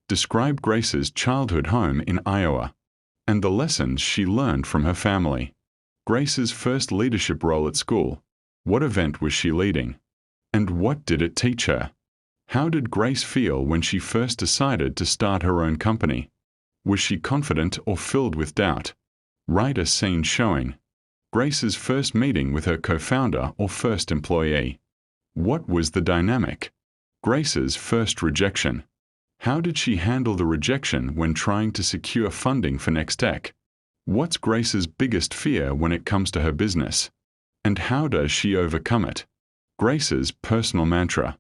Describe Grace's childhood home in Iowa and the lessons she learned from her family. Grace's first leadership role at school. What event was she leading? And what did it teach her? How did Grace feel when she first decided to start her own company? Was she confident or filled with doubt? Write a scene showing Grace's first meeting with her co-founder or first employee. What was the dynamic? Grace's first rejection. How did she handle the rejection when trying to secure funding for Nextech? What's Grace's biggest fear when it comes to her business? And how does she overcome it? Grace's personal mantra.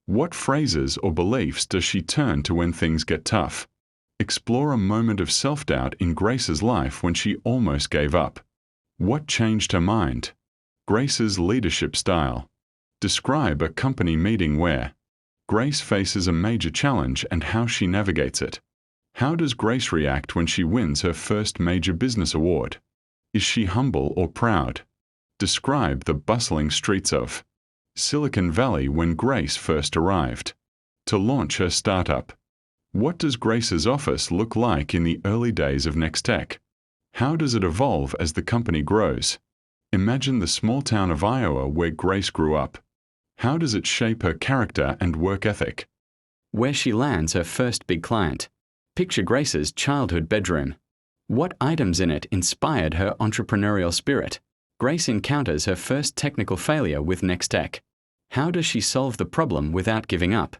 What phrases or beliefs does she turn to when things get tough? Explore a moment of self-doubt in Grace's life when she almost gave up. What changed her mind? Grace's leadership style. Describe a company meeting where Grace faces a major challenge and how she navigates it. How does Grace react when she wins her first major business award? Is she humble or proud? Describe the bustling streets of Silicon Valley when Grace first arrived to launch her startup. What does Grace's office look like in the early days of Nextech? How does it evolve as the company grows? Imagine the small town of Iowa where Grace grew up. How does it shape her character and work ethic? Where she lands her first big client. Picture Grace's childhood bedroom. What items in it inspired her entrepreneurial spirit? Grace encounters her first technical failure with Nextech. How does she solve the problem without giving up?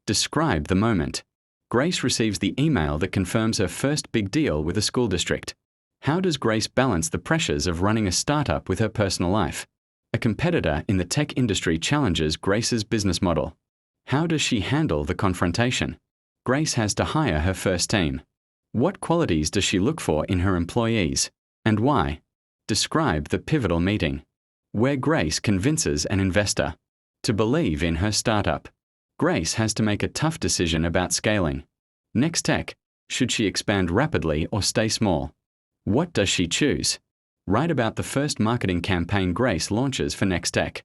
Describe the moment. Grace receives the email that confirms her first big deal with a school district. How does Grace balance the pressures of running a startup with her personal life? A competitor in the tech industry challenges Grace's business model. How does she handle the confrontation? Grace has to hire her first team. What qualities does she look for in her employees, and why? Describe the pivotal meeting. Where Grace convinces an investor to believe in her startup. Grace has to make a tough decision about scaling. Nextech, should she expand rapidly or stay small? What does she choose? Write about the first marketing campaign Grace launches for Nextech.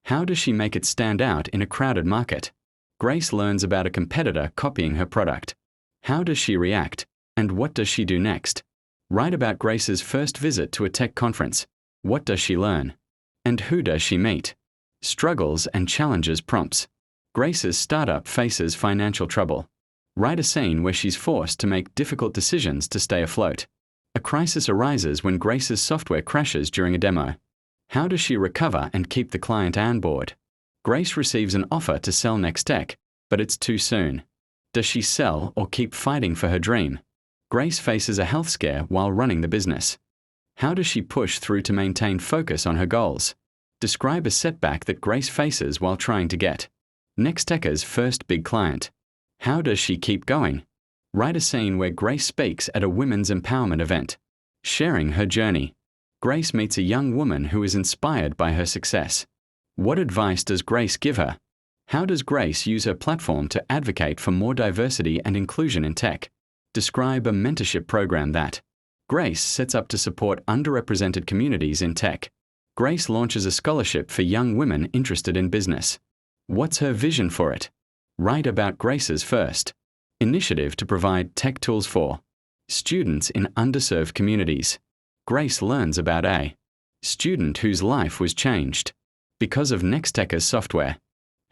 How does she make it stand out in a crowded market? Grace learns about a competitor copying her product. How does she react, and what does she do next? Write about Grace's first visit to a tech conference. What does she learn? And who does she meet? Struggles and challenges prompts. Grace's startup faces financial trouble. Write a scene where she's forced to make difficult decisions to stay afloat. A crisis arises when Grace's software crashes during a demo. How does she recover and keep the client on board? Grace receives an offer to sell Nextech, but it's too soon. Does she sell or keep fighting for her dream? Grace faces a health scare while running the business. How does she push through to maintain focus on her goals? Describe a setback that Grace faces while trying to get Nextech's first big client. How does she keep going? Write a scene where Grace speaks at a women's empowerment event, sharing her journey. Grace meets a young woman who is inspired by her success. What advice does Grace give her? How does Grace use her platform to advocate for more diversity and inclusion in tech? Describe a mentorship program that Grace sets up to support underrepresented communities in tech. Grace launches a scholarship for young women interested in business. What's her vision for it? Write about Grace's first initiative to provide tech tools for students in underserved communities. Grace learns about a student whose life was changed because of Nextech's software.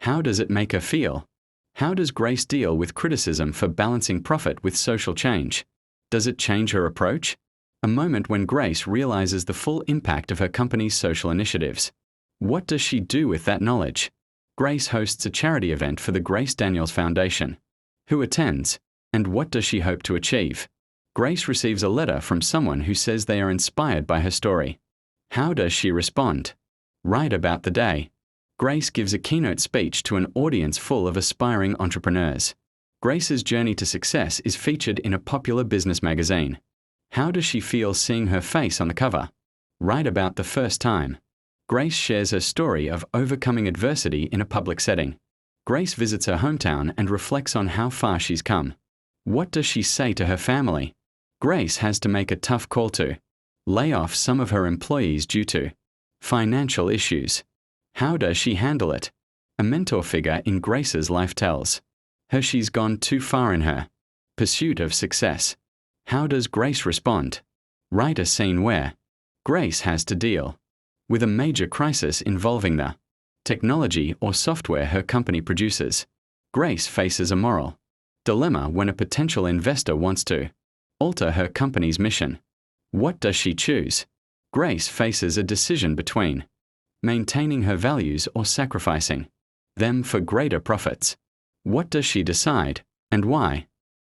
How does it make her feel? How does Grace deal with criticism for balancing profit with social change? Does it change her approach? A moment when Grace realizes the full impact of her company's social initiatives. What does she do with that knowledge? Grace hosts a charity event for the Grace Daniels Foundation. Who attends, and what does she hope to achieve? Grace receives a letter from someone who says they are inspired by her story. How does she respond? Write about the day. Grace gives a keynote speech to an audience full of aspiring entrepreneurs. Grace's journey to success is featured in a popular business magazine. How does she feel seeing her face on the cover? Write about the first time. Grace shares her story of overcoming adversity in a public setting. Grace visits her hometown and reflects on how far she's come. What does she say to her family? Grace has to make a tough call to lay off some of her employees due to financial issues. How does she handle it? A mentor figure in Grace's life tells her she's gone too far in her Pursuit of success. How does Grace respond? Write a scene where Grace has to deal with a major crisis involving the technology or software her company produces. Grace faces a moral dilemma when a potential investor wants to alter her company's mission. What does she choose? Grace faces a decision between maintaining her values or sacrificing them for greater profits. What does she decide, and why?